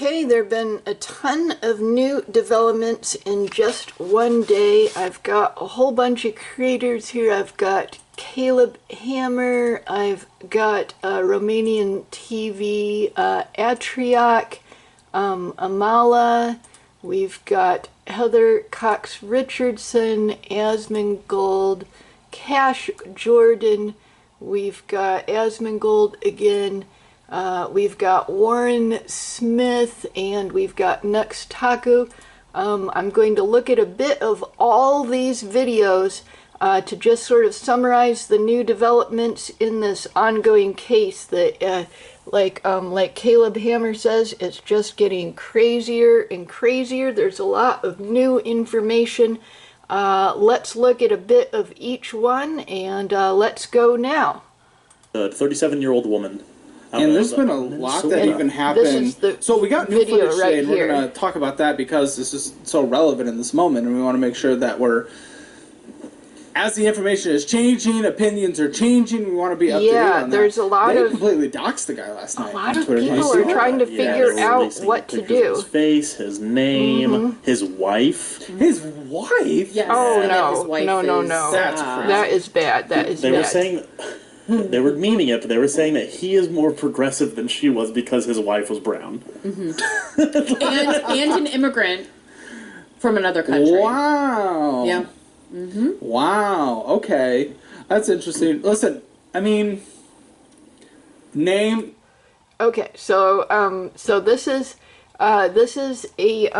Okay, there have been a ton of new developments in just one day. I've got a whole bunch of creators here. I've got Caleb Hammer, I've got Romanian TV, Atriak, Amala, we've got Heather Cox Richardson, Asmongold, Cash Jordan, we've got Asmongold again, we've got Warren Smith, and we've got Nux Taku. I'm going to look at a bit of all these videos to just sort of summarize the new developments in this ongoing case that, like Caleb Hammer says, it's just getting crazier and crazier. There's a lot of new information. Let's look at a bit of each one, and let's go now. A 37-year-old woman. And there's been a lot that even happened. So we got new footage today, and we're going to talk about that because this is so relevant in this moment, and we want to make sure that we're, as the information is changing, opinions are changing, we want to be up to date on that. There's a lot they of... completely doxed the guy last night. A lot of people are trying to figure out what to do. His face, his name, his wife. His wife? Yes. Oh, no. No. That's crazy. That is bad. That is bad. They were saying... They were memeing it, but they were saying that he is more progressive than she was because his wife was brown. and an immigrant from another country. Wow. Yeah. Wow. Okay. That's interesting. Listen, I mean, name. Okay, so this is a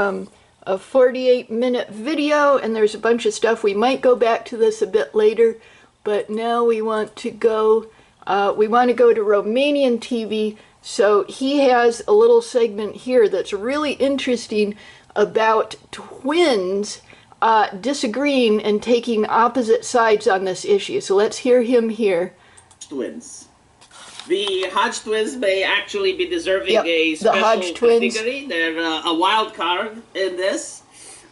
48-minute video, and there's a bunch of stuff. We might go back to this a bit later. But now we want to go to Romanian TV. So he has a little segment here that's really interesting about twins disagreeing and taking opposite sides on this issue. So let's hear him here. Twins. The Hodge twins may actually be deserving a special category. They're a wild card in this.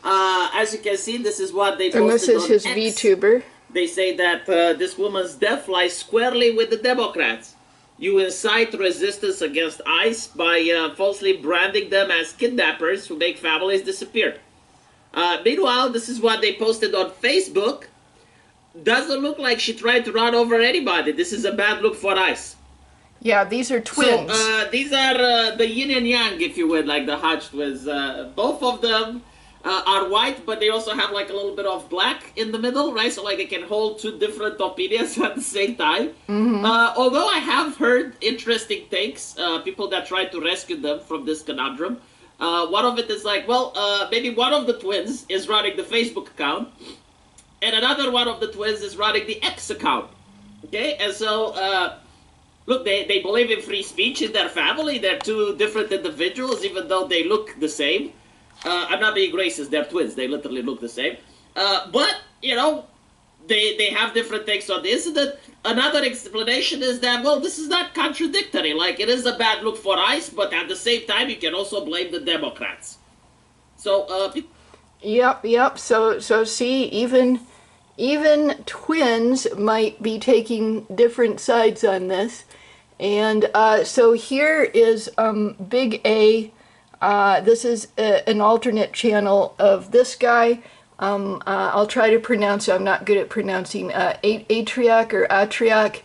As you can see, this is what they posted on X. And this is his VTuber. They say that this woman's death lies squarely with the Democrats. You incite resistance against ICE by falsely branding them as kidnappers who make families disappear. Meanwhile, this is what they posted on Facebook. Doesn't look like she tried to run over anybody. This is a bad look for ICE. Yeah, these are twins. So, these are the yin and yang, if you would, like the Hodge twins. Both of them are white, but they also have like a little bit of black in the middle, right? So like they can hold two different opinions at the same time. Although I have heard interesting takes, people that try to rescue them from this conundrum. One of it is like, well, maybe one of the twins is running the Facebook account, and another one of the twins is running the X account. Okay, and so look, they believe in free speech in their family. They're two different individuals, even though they look the same. I'm not being racist, they're twins, they literally look the same. But, you know, they have different takes on the incident. Another explanation is that, well, this is not contradictory. Like, it is a bad look for ICE, but at the same time, you can also blame the Democrats. So, Yep. So see, even twins might be taking different sides on this. And so here is Big A. This is an alternate channel of this guy. I'll try to pronounce it. I'm not good at pronouncing Atriak or Atriak.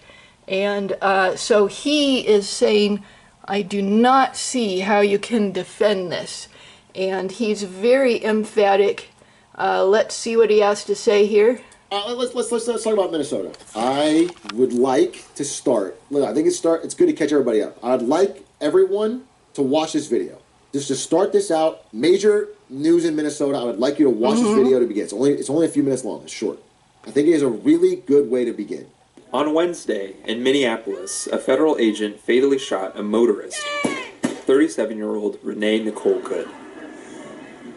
And so he is saying, I do not see how you can defend this. And he's very emphatic. Let's see what he has to say here. Let's talk about Minnesota. I would like to start. I think it's good to catch everybody up. I'd like everyone to watch this video. Just to start this out, major news in Minnesota. I would like you to watch this video to begin. It's only a few minutes long. It's short. I think it is a really good way to begin. On Wednesday, in Minneapolis, a federal agent fatally shot a motorist, 37-year-old Renee Nicole Good.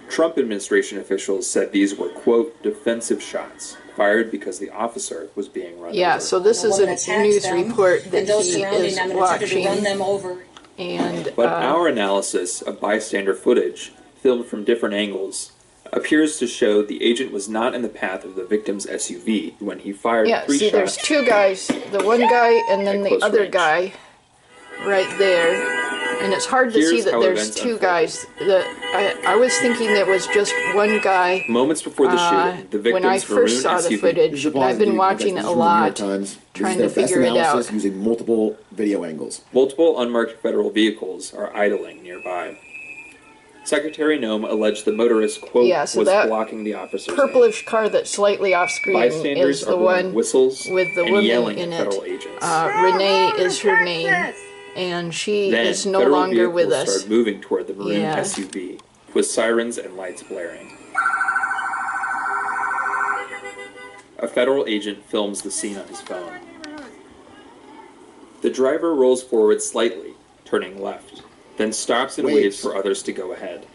Trump administration officials said these were, quote, defensive shots, fired because the officer was being run over. Yeah, so this is a news report that he is watching. Run them over. But our analysis of bystander footage, filmed from different angles, appears to show the agent was not in the path of the victim's SUV when he fired 3 shots. There's two guys, the one guy and then the other guy right there. And it's hard to see that there's two guys. I was thinking there was just one guy. Moments before the shooting, the victim's when I first saw the footage, and I've been watching it a lot, trying to figure it out. Using multiple video angles. Multiple unmarked federal vehicles are idling nearby. Secretary Noem alleged the motorist, quote, was blocking the officer's purplish car that's slightly off screen Bystanders is the one whistles with the woman in it. Renee is her name, and she is no longer with us. Started moving toward the maroon SUV, with sirens and lights blaring. A federal agent films the scene on his phone. The driver rolls forward slightly, turning left, then stops and waves for others to go ahead.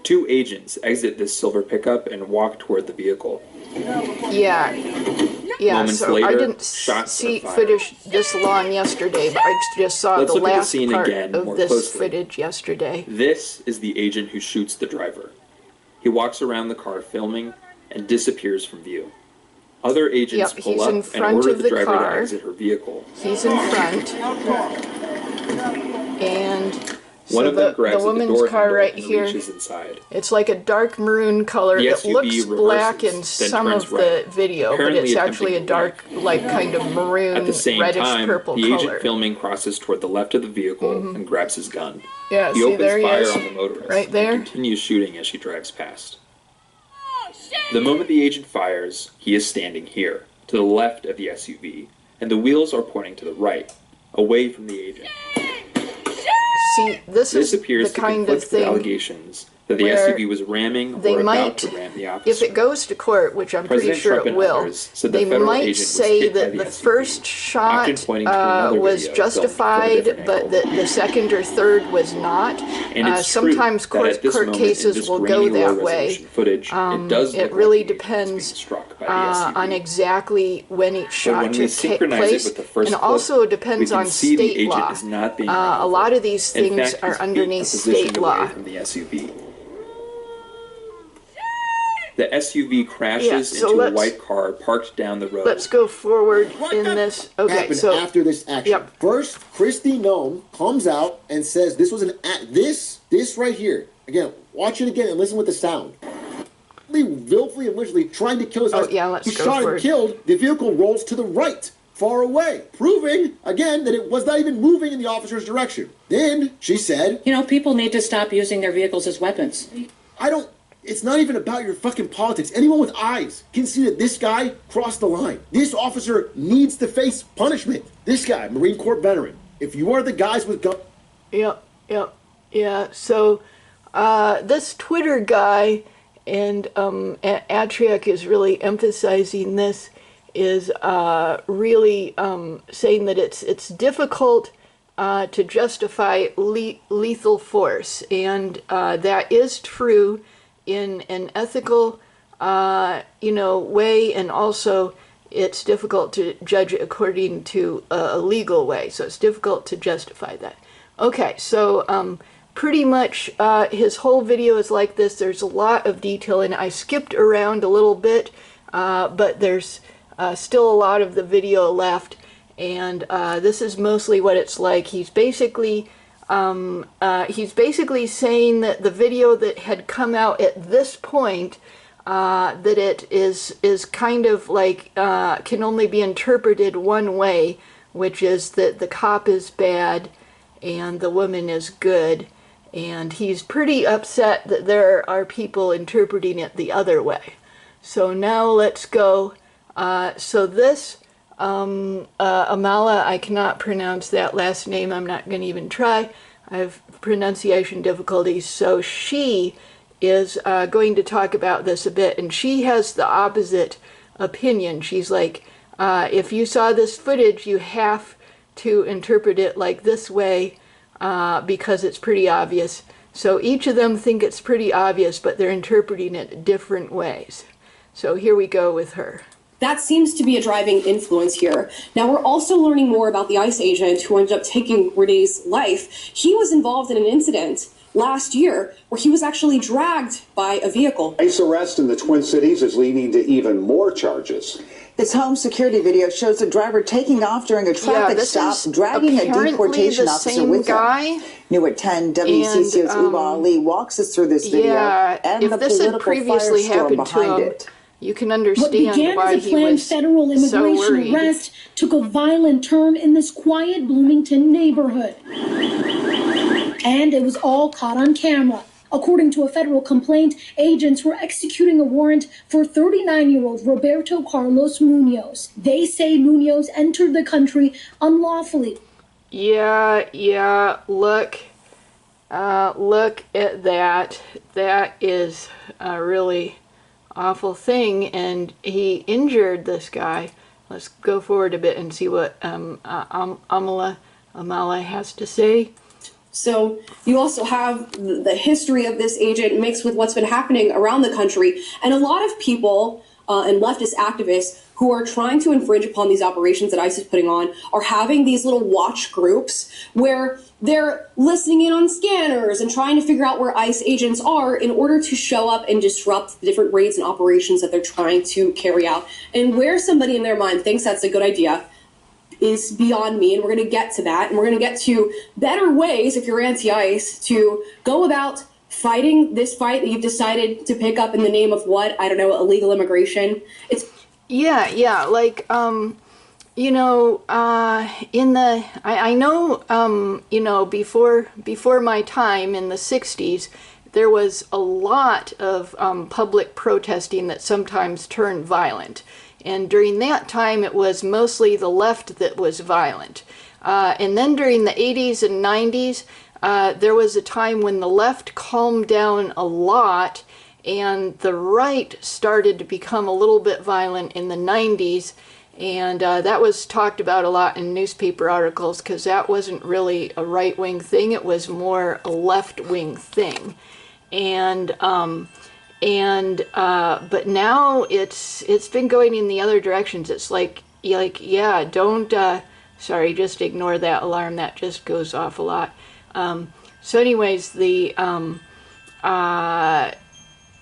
Two agents exit this silver pickup and walk toward the vehicle. Yeah, Moments so later, I didn't shots see are fired. footage this long yesterday, but I just saw Let's the look at the last scene part again of more this closely. footage yesterday. This is the agent who shoots the driver. He walks around the car filming and disappears from view. Other agents pull up and order the driver to exit her vehicle. He's in front. And One so of them grabs the at the woman's door car handle right and here, reaches inside. it's like a dark maroon color. The It SUV looks black in reverses, then some turns of right, the video, but apparently it's actually a attempting to dark, like kind of maroon, At the same reddish time, purple the color. agent filming crosses toward the left of the vehicle and grabs his gun. Yeah, He see, opens there he fire is, on the motorist right there. and continues shooting as she drives past. The moment the agent fires, he is standing here, to the left of the SUV, and the wheels are pointing to the right, away from the agent. See, this is appears the to kind of conflict with thing allegations that the where SUV was ramming they or might, about to ram the officer. if it goes to court, which I'm pretty President sure Trump it and will, others said the they federal might agent was say hit by that the the SUV, first shot often pointing to another was video justified, filmed from a but different the second or third was not. And it's true Sometimes that at this court moment, in cases this will grainy go that low way. resolution footage, it does It look really like the agent was being depends struck by the SUV. on exactly when each But shot when we took synchronize place, it with the first and clip, also depends we can on see the state agent law. is not being A lot of these In things fact, are his feet underneath positioned state away law. from the SUV. The SUV crashes Yeah, so into a let's- white car parked down the road. Let's go forward in this. Okay, Happened so after this action. Yep. First, Kristi Noem comes out and says this was an act. This right here. Again, watch it again and listen with the sound. Willfully and maliciously trying to kill his husband. yeah, let's He's go shot for and it. killed. The vehicle rolls to the right, far away, proving again that it was not even moving in the officer's direction. Then she said, You know, people need to stop using their vehicles as weapons. It's not even about your fucking politics. Anyone with eyes can see that this guy crossed the line. This officer needs to face punishment. This guy, Marine Corps veteran. If you are the guys with guns. Yeah. So this Twitter guy, and Atriak is really emphasizing this, is really saying that it's difficult to justify lethal force, and that is true in an ethical, way, and also it's difficult to judge it according to a legal way. So it's difficult to justify that. Okay, so pretty much his whole video is like this. There's a lot of detail, and I skipped around a little bit, but there's still a lot of the video left, and this is mostly what it's like. He's basically saying that the video that had come out at this point, that it is kind of like can only be interpreted one way, which is that the cop is bad and the woman is good, and he's pretty upset that there are people interpreting it the other way. So now let's go. So this Amala, I cannot pronounce that last name. I'm not going to even try. I have pronunciation difficulties. So she is going to talk about this a bit, and she has the opposite opinion. She's like, if you saw this footage, you have to interpret it like this way because it's pretty obvious. So each of them think it's pretty obvious, but they're interpreting it different ways. So here we go with her. That seems to be a driving influence here. Now, we're also learning more about the ICE agent who ended up taking Renee's life. He was involved in an incident last year where he was actually dragged by a vehicle. ICE arrest in the Twin Cities is leading to even more charges. This home security video shows a driver taking off during a traffic stop, dragging a deportation officer with him. New at 10, WCCO's Uba Ali walks us through this video and the political firestorm behind it. You can understand what began why as a planned federal immigration arrest took a violent turn in this quiet Bloomington neighborhood. And it was all caught on camera. According to a federal complaint, agents were executing a warrant for 39-year-old Roberto Carlos Munoz. They say Munoz entered the country unlawfully. Yeah, look at that. That is a really awful thing, and he injured this guy. Let's go forward a bit and see what Amala has to say. So you also have the history of this agent mixed with what's been happening around the country. And a lot of people and leftist activists who are trying to infringe upon these operations that ICE is putting on are having these little watch groups where they're listening in on scanners and trying to figure out where ICE agents are in order to show up and disrupt the different raids and operations that they're trying to carry out. And where somebody in their mind thinks that's a good idea is beyond me, and we're going to get to that, and we're going to get to better ways, if you're anti-ICE, to go about fighting this fight that you've decided to pick up in the name of what? I don't know, illegal immigration. It's like you know, I know, you know, before my time in the 60s, there was a lot of public protesting that sometimes turned violent. And during that time, it was mostly the left that was violent. And then during the 80s and 90s, there was a time when the left calmed down a lot, and the right started to become a little bit violent in the 90s. And that was talked about a lot in newspaper articles, because that wasn't really a right-wing thing. It was more a left-wing thing. But now it's been going in the other directions. It's like yeah, don't sorry, just ignore that alarm. That just goes off a lot. So anyways, the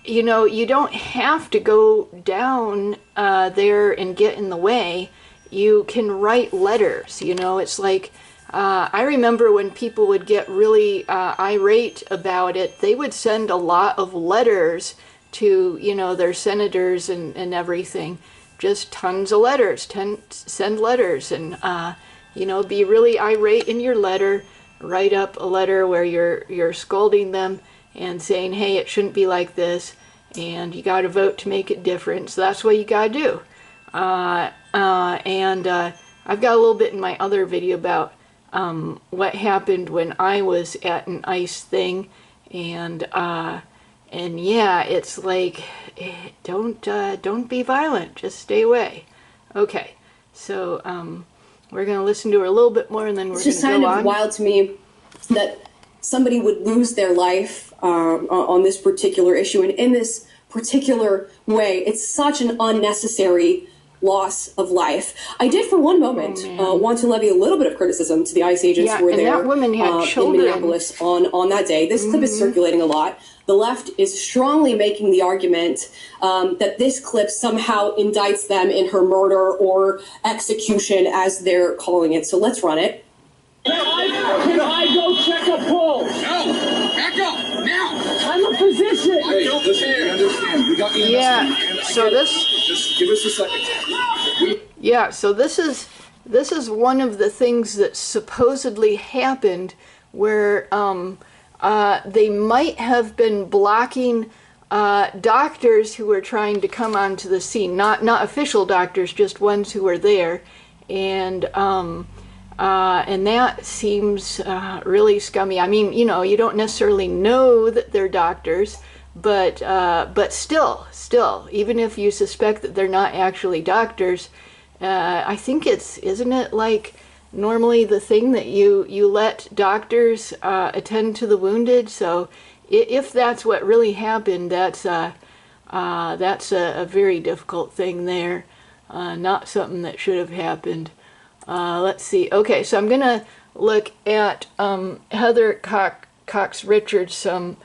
you know, you don't have to go down there and get in the way. You can write letters. You know, it's like I remember when people would get really irate about it, they would send a lot of letters to, you know, their senators and everything. Just tons of letters. Send letters and, you know, be really irate in your letter. Write up a letter where you're scolding them and saying, hey, it shouldn't be like this, and you got to vote to make it different. So that's what you got to do. I've got a little bit in my other video about what happened when I was at an ICE thing, and yeah, it's like, don't be violent, just stay away. Okay, so we're gonna listen to her a little bit more, and then we're gonna go on. It's just kind of wild to me that somebody would lose their life on this particular issue, and in this particular way. It's such an unnecessary loss of life. I did for one moment want to levy a little bit of criticism to the ICE agents who were there that woman had children. in Minneapolis on that day. This clip is circulating a lot. The left is strongly making the argument that this clip somehow indicts them in her murder or execution, as they're calling it. So let's run it. Can I go check a pulse? No, back up now. I'm a physician. Hey, listen, understand. We got the so this. Just give us a second. Yeah, so this is one of the things that supposedly happened, where they might have been blocking doctors who were trying to come onto the scene, not official doctors, just ones who were there, and that seems really scummy. I mean, you don't necessarily know that they're doctors, but still, even if you suspect that they're not actually doctors, I think isn't it like normally the thing that you let doctors attend to the wounded? So if that's what really happened, that's a very difficult thing there, not something that should have happened. Let's see. Okay, so I'm gonna look at Heather Cox Richards some.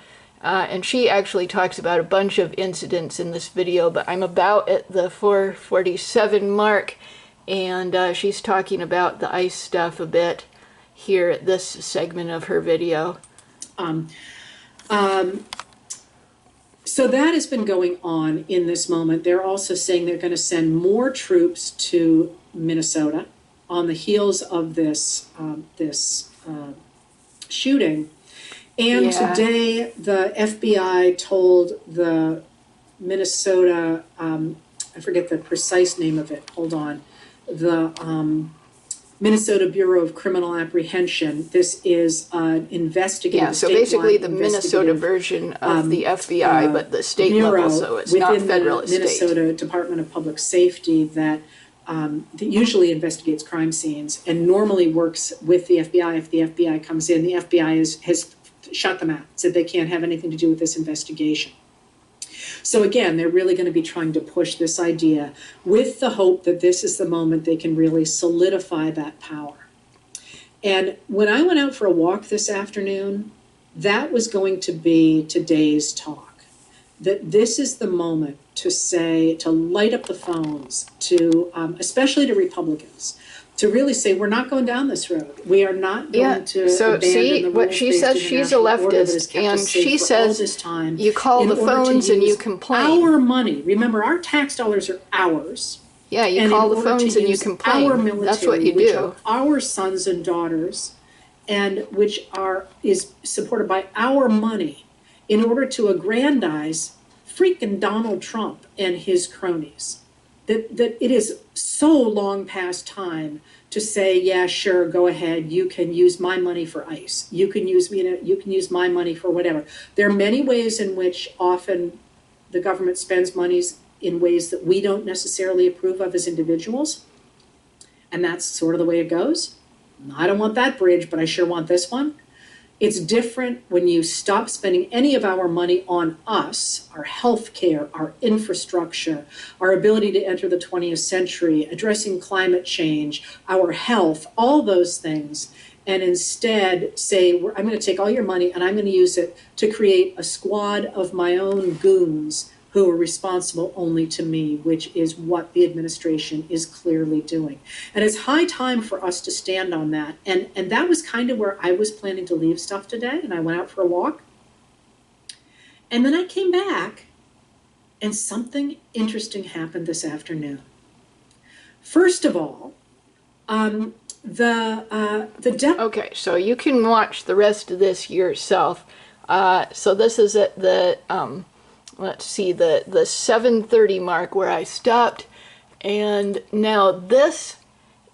And she actually talks about a bunch of incidents in this video, but I'm about at the 4:47 mark, and she's talking about the ICE stuff a bit here at this segment of her video. So that has been going on in this moment. They're also saying they're going to send more troops to Minnesota on the heels of this shooting. And today the FBI told the Minnesota, I forget the precise name of it, hold on, the Minnesota Bureau of Criminal Apprehension. This is an investigative. Yeah, so basically the Minnesota version of the FBI, but the state level, so it's not federal, it's state. Minnesota Department of Public Safety that usually investigates crime scenes and normally works with the FBI. If the FBI comes in, the FBI has shut them out, said they can't have anything to do with this investigation. So again, they're really going to be trying to push this idea with the hope that this is the moment they can really solidify that power. And when I went out for a walk this afternoon, that was going to be today's talk. That this is the moment to say, to light up the phones, to especially to Republicans, to really say, we're not going down this road. We are not going to so abandon see, the what she says, she's a leftist, and she says you call the phones and you complain. Our money, remember, our tax dollars are ours. Yeah, you call the phones and you complain. Our military, that's what you which do. Are our sons and daughters, and which is supported by our money, in order to aggrandize freaking Donald Trump and his cronies. That it is so long past time to say, yeah, sure, go ahead. You can use my money for ICE. You can use my money for whatever. There are many ways in which often the government spends monies in ways that we don't necessarily approve of as individuals. And that's sort of the way it goes. I don't want that bridge, but I sure want this one. It's different when you stop spending any of our money on us, our health care, our infrastructure, our ability to enter the 20th century, addressing climate change, our health, all those things, and instead say, I'm going to take all your money and I'm going to use it to create a squad of my own goons who are responsible only to me, which is what the administration is clearly doing. And it's high time for us to stand on that. And that was kind of where I was planning to leave stuff today, and I went out for a walk. And then I came back, and something interesting happened this afternoon. First of all, okay, so you can watch the rest of this yourself. So this is at the let's see, the 7:30 mark where I stopped, and now this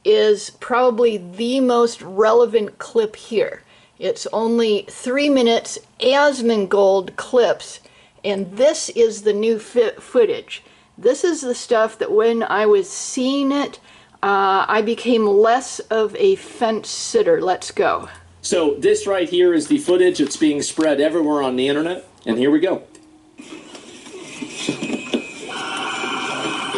is probably the most relevant clip here. It's only 3 minutes, Asmongold clips, and this is the new footage. This is the stuff that when I was seeing it, I became less of a fence sitter. Let's go. So this right here is the footage. It's being spread everywhere on the internet, and here we go.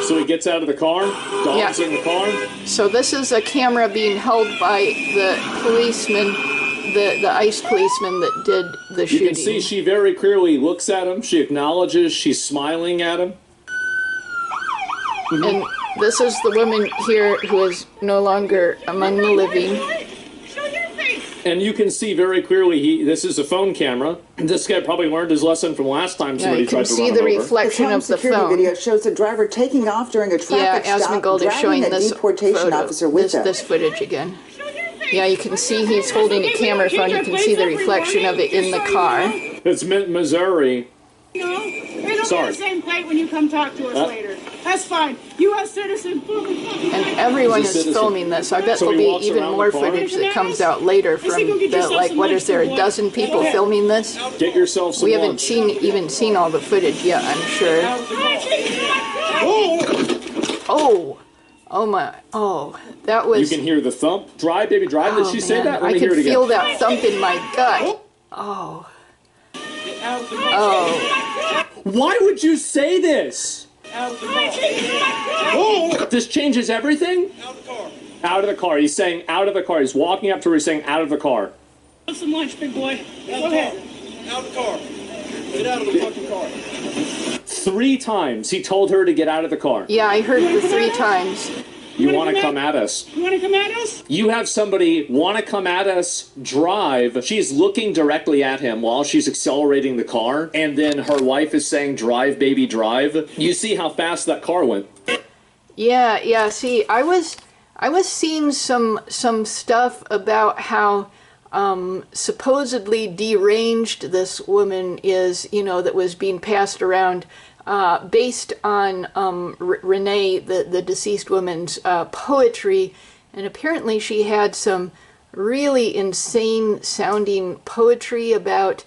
So he gets out of the car, dog's in the car. So this is a camera being held by the policeman, the ICE policeman that did the shooting. You can see she very clearly looks at him, she acknowledges, she's smiling at him. And this is the woman here who is no longer among the living. And you can see very clearly, this is a phone camera. This guy probably learned his lesson from last time somebody tried to run him over. You can see the reflection of the phone. Video shows the driver taking off during a traffic stop, Asmongold is showing this deportation officer with him. This footage again. Yeah, you can see he's holding a camera phone. You can see the reflection of it in the car. It's Missouri. No, it'll be the same plate when you come talk to us later. That's fine. U.S. citizen. And everyone is filming this. I bet there'll be even more footage that comes out later from the, like, what is there, a dozen people filming this? Get yourself some We haven't even seen all the footage yet, I'm sure. Oh my, that was... You can hear the thump. Drive, baby, drive. Did she say that? Let me hear it again. I can feel that thump in my gut. Oh. Why would you say this? This changes everything? Out of the car. Out of the car. He's saying out of the car. He's walking up to her, he's saying out of the car. Have some lunch, big boy. Go ahead. Out of the car. Get out of the fucking car. 3 times he told her to get out of the car. Yeah, I heard the 3 times. You want to come at us? You want to come at us? You have somebody want to come at us, drive. She's looking directly at him while she's accelerating the car, and then her wife is saying, drive, baby, drive. You see how fast that car went. Yeah, see, I was seeing some stuff about how supposedly deranged this woman is, you know, that was being passed around based on Renee, the deceased woman's poetry, and apparently she had some really insane sounding poetry about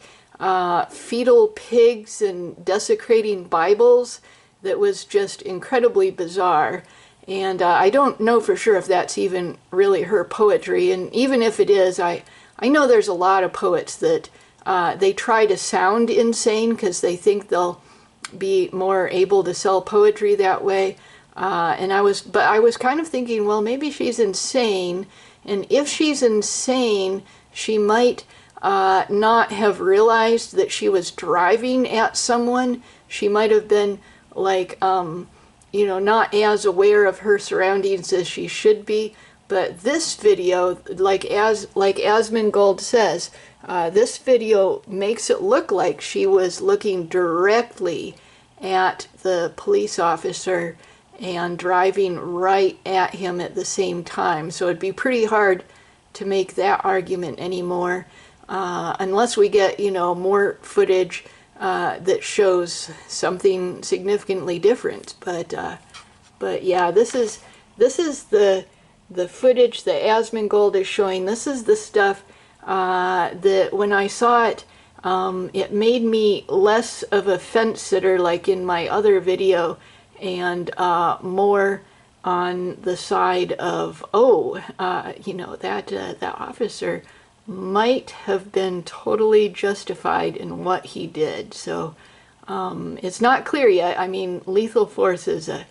fetal pigs and desecrating Bibles that was just incredibly bizarre. And I don't know for sure if that's even really her poetry, and even if it is, I know there's a lot of poets that they try to sound insane because they think they'll be more able to sell poetry that way. And I was kind of thinking, well, maybe she's insane, and if she's insane, she might not have realized that she was driving at someone. She might have been like, you know, not as aware of her surroundings as she should be. But this video, like Asmongold says, this video makes it look like she was looking directly at the police officer and driving right at him at the same time. So it'd be pretty hard to make that argument anymore, unless we get, you know, more footage that shows something significantly different. But yeah, this is the footage that Asmongold is showing. This is the stuff that when I saw it, it made me less of a fence sitter like in my other video, and more on the side of, you know, that officer might have been totally justified in what he did. So it's not clear yet. I mean, lethal force is a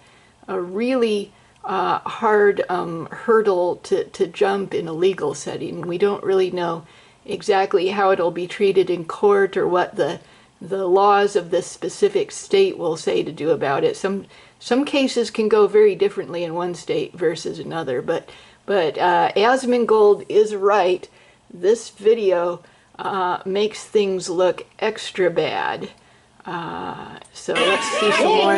really hard hurdle to jump in a legal setting. We don't really know exactly how it'll be treated in court or what the laws of this specific state will say to do about it. Some cases can go very differently in one state versus another, but Asmongold is right. This video makes things look extra bad. So let's see some more.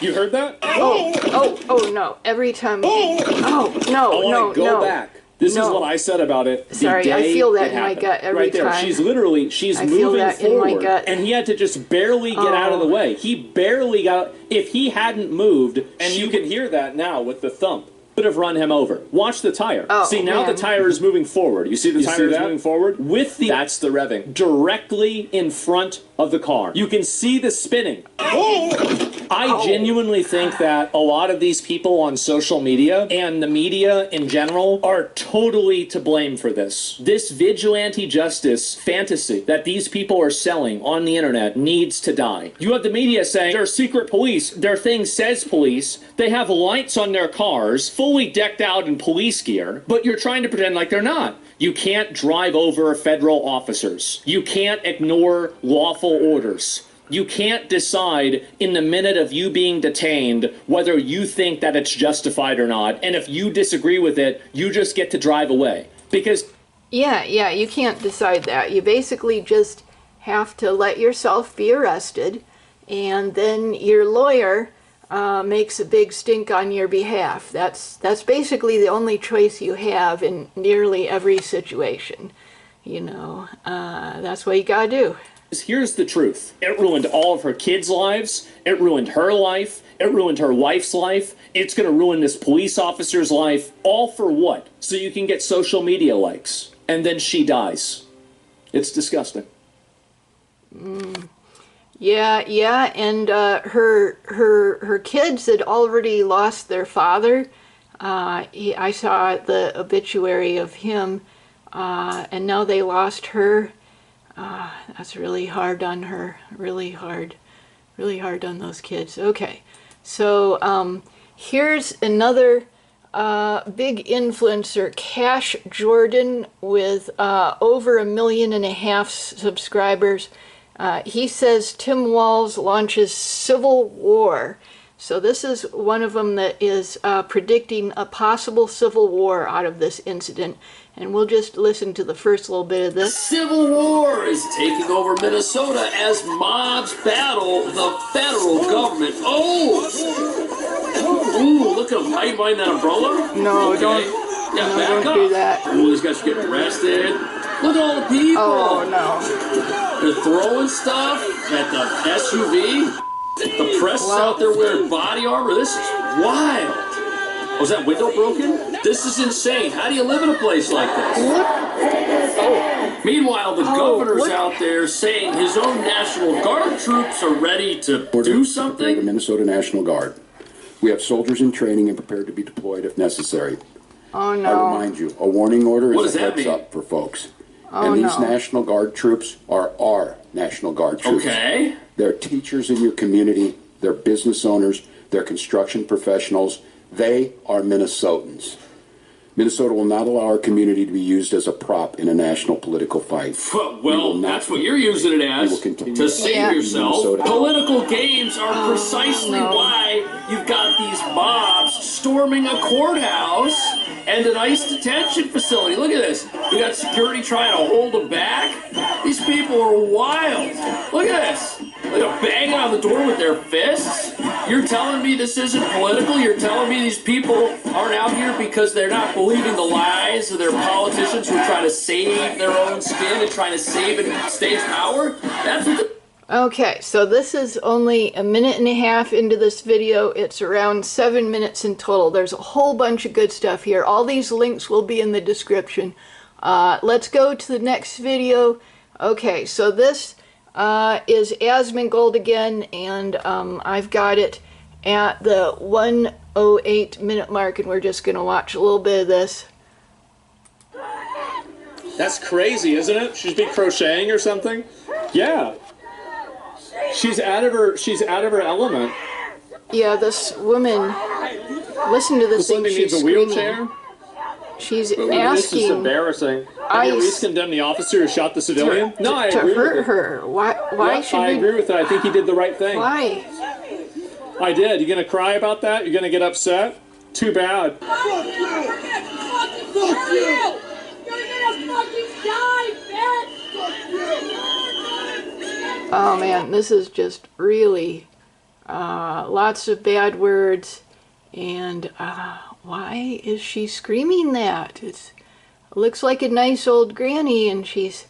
You heard that? Oh no! Every time. No! Go back. This is what I said about it. Sorry, I feel that in my gut every time. Right there. She's moving forward, and he had to just barely get out of the way. He barely got. If he hadn't moved, and you can hear that now with the thump, would have run him over. Watch the tire. See, now the tire is moving forward. You see the tire is moving forward? That's the revving. Directly in front of the car. You can see the spinning. I genuinely think that a lot of these people on social media and the media in general are totally to blame for this. This vigilante justice fantasy that these people are selling on the internet needs to die. You have the media saying they're secret police, their thing says police, they have lights on their cars, fully decked out in police gear, but you're trying to pretend like they're not. You can't drive over federal officers. You can't ignore lawful orders. You can't decide in the minute of you being detained whether you think that it's justified or not. And if you disagree with it, you just get to drive away. Because... Yeah, you can't decide that. You basically just have to let yourself be arrested, and then your lawyer makes a big stink on your behalf. That's basically the only choice you have in nearly every situation. You know, that's what you gotta do. Here's the truth. It ruined all of her kids' lives. It ruined her life. It ruined her wife's life. It's going to ruin this police officer's life. All for what? So you can get social media likes. And then she dies. It's disgusting. Yeah, and her kids had already lost their father. I saw the obituary of him, and now they lost her. That's really hard on her. Really hard on those kids. Okay, so here's another big influencer, Cash Jordan, with over 1.5 million subscribers. He says Tim Walz launches civil war. So this is one of them that is predicting a possible civil war out of this incident. And we'll just listen to the first little bit of this. Civil war is taking over Minnesota as mobs battle the federal government. Oh! Ooh, look at him hiding behind that umbrella. No, okay. don't. Yeah, no, back don't up. do that. Oh, these guys are getting arrested. Look at all the people. Oh, no. They're throwing stuff at the SUV. The press is out there wearing body armor. This is wild. Was that window broken? This is insane. How do you live in a place like this? Meanwhile, the governor's out there saying his own National Guard troops are ready to do something. The Minnesota National Guard. We have soldiers in training and prepared to be deployed if necessary. Oh, no. I remind you, a warning order What is does a that heads mean? up for folks. Oh, and these no. National Guard troops are our National Guard troops. Okay. They're teachers in your community. They're business owners. They're construction professionals. They are Minnesotans. Minnesota will not allow our community to be used as a prop in a national political fight. Well, that's what you're using it as, to save yourself. Minnesota. Political games are precisely why you've got these mobs storming a courthouse and an ICE detention facility. Look at this. We got security trying to hold them back. These people are wild. Look at this. They're banging on the door with their fists. You're telling me this isn't political? You're telling me these people aren't out here because they're not believing the lies of their politicians who are trying to save their own skin and trying to save and stage power? That's what the... Okay, so this is only a minute and a half into this video. It's around 7 minutes in total. There's a whole bunch of good stuff here. All these links will be in the description. Let's go to the next video. Okay, so this is Asmongold again, and I've got it at the 1:08 minute mark, and we're just going to watch a little bit of this. That's crazy, isn't it? She's been crocheting or something? Yeah. She's out of her element. Yeah, this woman, listen to this thing, woman she's needs a wheelchair. She's This is asking embarrassing. Can you at least condemn the officer who shot the civilian? No, I agree hurt with her. Why should I agree with that. I think he did the right thing. Why? I did. You gonna cry about that? You gonna get upset? Too bad. Fuck you! Fuck you! You're gonna fucking die, bitch! Oh man, this is just really lots of bad words, and why is she screaming that? It looks like a nice old granny, and she's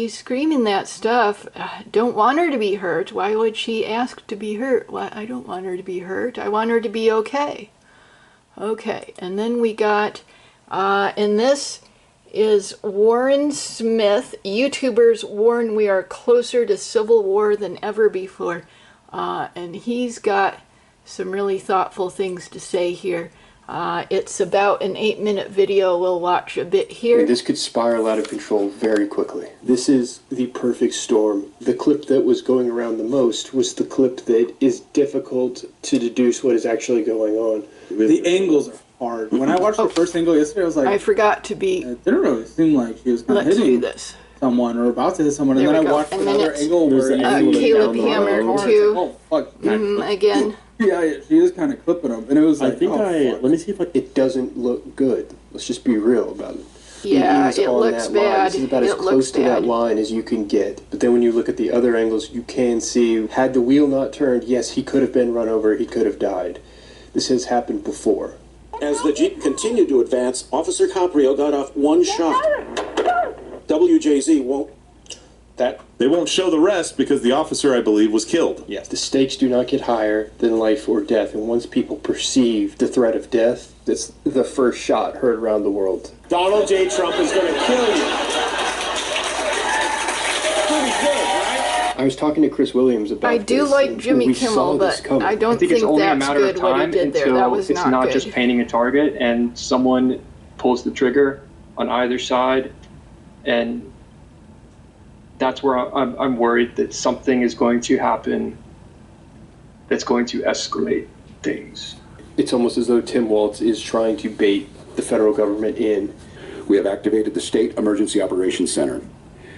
screaming that stuff. Don't want her to be hurt. Why would she ask to be hurt? Why? I don't want her to be hurt. I want her to be okay. Okay, and then we got, and this is Warren Smith. YouTubers warn we are closer to civil war than ever before. And he's got some really thoughtful things to say here. It's about an 8-minute video. We'll watch a bit here. And this could spiral out of control very quickly. This is the perfect storm. The clip that was going around the most was the clip that is difficult to deduce what is actually going on. The angles are hard. When I watched the first angle yesterday, I was like, I forgot to be. It didn't really seem like she was kind of hitting someone or about to hit someone. And There then we I go. watched And then another it's, angle where Caleb Hammer too. Oh fuck! Again. Yeah, she is kind of clipping him, and it was like, let me see if it doesn't look good. Let's just be real about it. Yeah, He is it on looks that line. bad. This is about as It close looks to that bad. line as you can get. But then when you look at the other angles, you can see, had the wheel not turned, yes, he could have been run over, he could have died. This has happened before. As the Jeep continued to advance, Officer Caprio got off one shot. WJZ won't... They won't show the rest because the officer, I believe, was killed. Yes, the stakes do not get higher than life or death, and once people perceive the threat of death, that's the first shot heard around the world. Donald J. Trump is going to kill you. Pretty good, right? I was talking to Chris Williams about I do this, like and Jimmy we saw Kimmel, this but coming. I don't think it's only a that's matter good of what he time did there. until That was it's not good. just painting a target and someone pulls the trigger on either side, and that's where I'm worried that something is going to happen that's going to escalate things. It's almost as though Tim Walz is trying to bait the federal government in. We have activated the State Emergency Operations Center.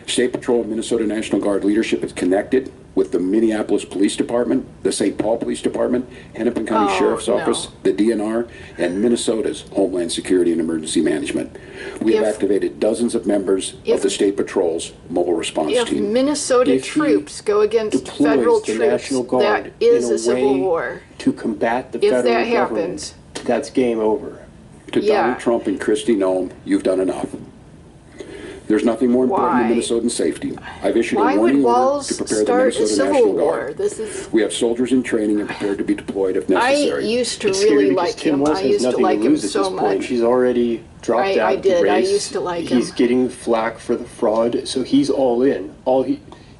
State Patrol and Minnesota National Guard leadership is connected with the Minneapolis Police Department, the St. Paul Police Department, Hennepin County Sheriff's Office, the DNR, and Minnesota's Homeland Security and Emergency Management. We have activated dozens of members of the State Patrol's mobile response team. If Minnesota troops go against federal troops, that is a civil war. To combat the federal government, happens, that's game over. To Donald Trump and Kristi Noem, you've done enough. There's nothing more important than Minnesotan safety. I've issued a warning order to prepare the Minnesota National Guard. We have soldiers in training and prepared to be deployed if necessary. I used to really like him. I used to like him so much. He's already dropped out of the race. I used to like him. He's getting flack for the fraud, so he's all in.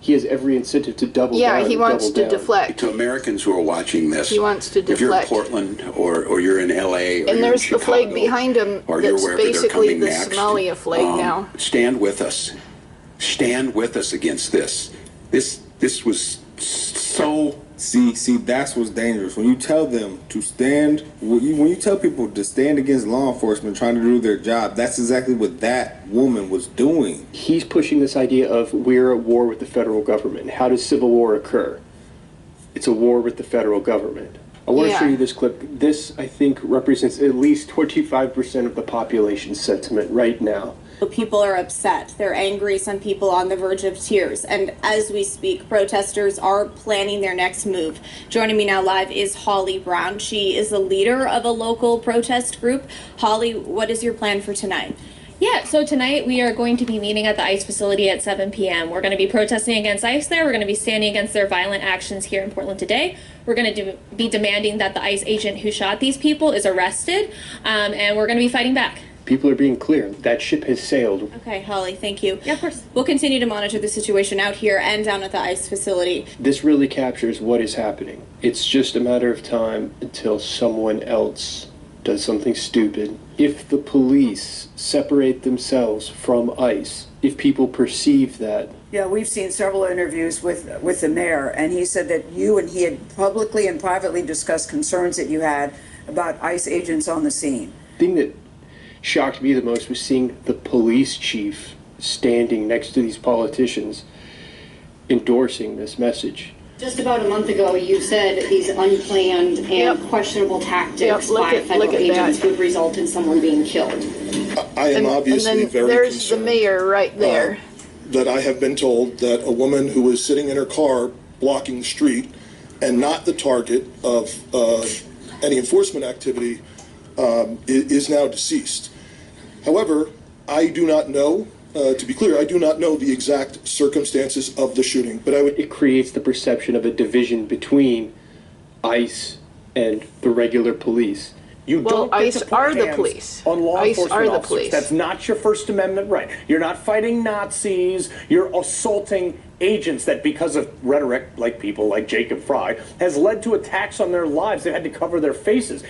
He has every incentive to double down. Yeah, he wants to deflect. To Americans who are watching this, he wants to deflect. If you're in Portland or you're in LA or and you're there's in Chicago, the flag behind him that's basically the Somalia flag now. Stand with us. Stand with us against this. This was so... See, that's what's dangerous. When you tell them to stand, when you tell people to stand against law enforcement trying to do their job, that's exactly what that woman was doing. He's pushing this idea of we're at war with the federal government. How does civil war occur? It's a war with the federal government. I want to show you this clip. This, I think, represents at least 25% of the population's sentiment right now. People are upset. They're angry. Some people on the verge of tears. And as we speak, protesters are planning their next move. Joining me now live is Holly Brown. She is the leader of a local protest group. Holly, what is your plan for tonight? Yeah, so tonight we are going to be meeting at the ICE facility at 7 p.m. We're going to be protesting against ICE there. We're going to be standing against their violent actions here in Portland today. We're going to be demanding that the ICE agent who shot these people is arrested, and we're going to be fighting back. People are being clear. That ship has sailed. Okay, Holly, thank you. Yeah, of course. We'll continue to monitor the situation out here and down at the ICE facility. This really captures what is happening. It's just a matter of time until someone else does something stupid. If the police separate themselves from ICE, if people perceive that. Yeah, we've seen several interviews with the mayor, and he said that you and he had publicly and privately discussed concerns that you had about ICE agents on the scene. The thing that shocked me the most was seeing the police chief standing next to these politicians endorsing this message. Just about a month ago, you said these unplanned and questionable tactics by federal agents would result in someone being killed. I am obviously very there's concerned. The mayor right there. That I have been told that a woman who was sitting in her car blocking the street and not the target of any enforcement activity is now deceased. However, I do not know, to be clear, I do not know the exact circumstances of the shooting, but it creates the perception of a division between ICE and the regular police. You don't get ICE to put are the hands police. on law ICE enforcement are the officers. police. That's not your First Amendment right. You're not fighting Nazis. You're assaulting agents that, because of rhetoric, like people like Jacob Fry, has led to attacks on their lives. They've had to cover their faces.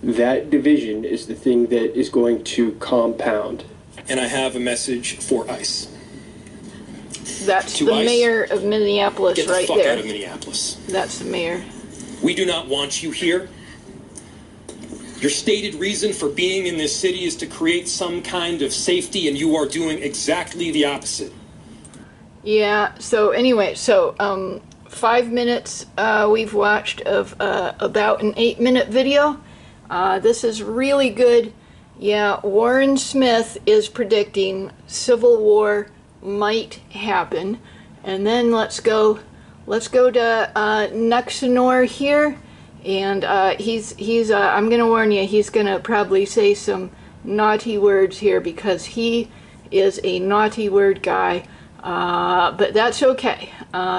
That division is the thing that is going to compound. And I have a message for ICE. That's the mayor of Minneapolis right there. Get the fuck out of Minneapolis. That's the mayor. We do not want you here. Your stated reason for being in this city is to create some kind of safety, and you are doing exactly the opposite. Yeah, so anyway, 5 minutes we've watched of about an 8-minute video. This is really good. Yeah, Warren Smith is predicting civil war might happen. And then let's go to Nuxenor here. And he's I'm gonna warn you, he's gonna probably say some naughty words here because he is a naughty word guy. But that's okay.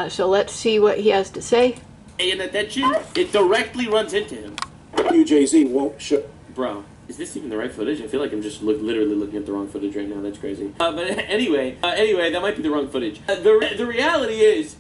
So let's see what he has to say. And attention, it directly runs into him. WJZ won't show. Bro, is this even the right footage? I feel like I'm just literally looking at the wrong footage right now. That's crazy. But anyway, that might be the wrong footage. The reality is,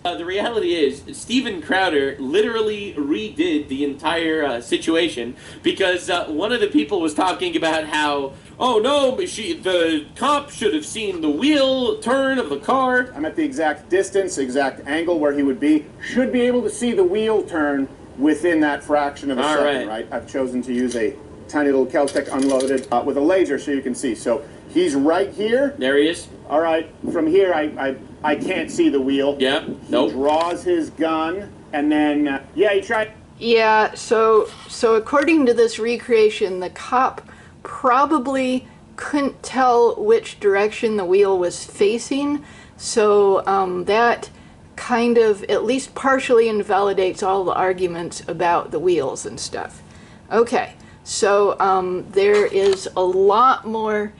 Steven Crowder literally redid the entire situation because one of the people was talking about how, oh no, the cop should have seen the wheel turn of the car. I'm at the exact distance, exact angle where he would be. Should be able to see the wheel turn within that fraction of a second, right? I've chosen to use a tiny little Keltec unloaded with a laser so you can see. So he's right here. There he is. All right, from here I can't see the wheel. Yeah, nope. He draws his gun, and then, yeah, he tried... Yeah, so according to this recreation, the cop probably couldn't tell which direction the wheel was facing, so that kind of at least partially invalidates all the arguments about the wheels and stuff. Okay, so there is a lot more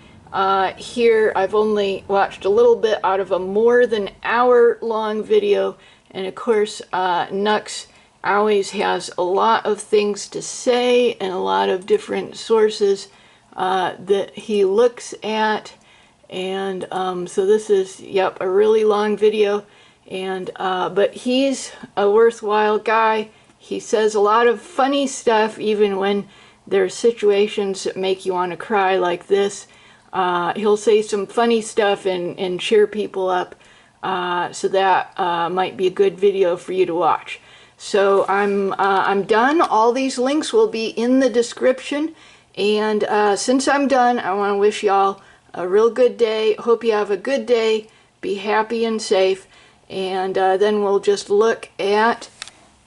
here. I've only watched a little bit out of a more than hour-long video, and of course Nux always has a lot of things to say and a lot of different sources that he looks at, and so this is, yep, a really long video. And but he's a worthwhile guy. He says a lot of funny stuff, even when there's situations that make you want to cry, like this. He'll say some funny stuff and cheer people up, so that might be a good video for you to watch. So I'm done. All these links will be in the description, and since I'm done, I want to wish y'all a real good day. Hope you have a good day. Be happy and safe. And then we'll just look at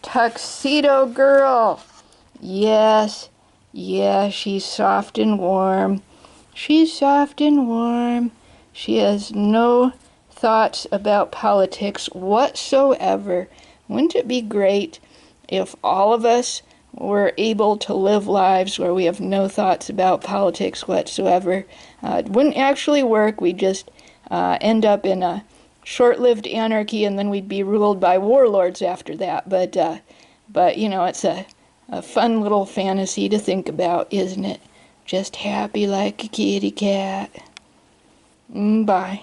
Tuxedo Girl. Yes, yeah, she's soft and warm. She's soft and warm. She has no thoughts about politics whatsoever. Wouldn't it be great if all of us were able to live lives where we have no thoughts about politics whatsoever? It wouldn't actually work. We'd just end up in a short-lived anarchy, and then we'd be ruled by warlords after that. But you know, it's a fun little fantasy to think about, isn't it? Just happy like a kitty cat. Bye.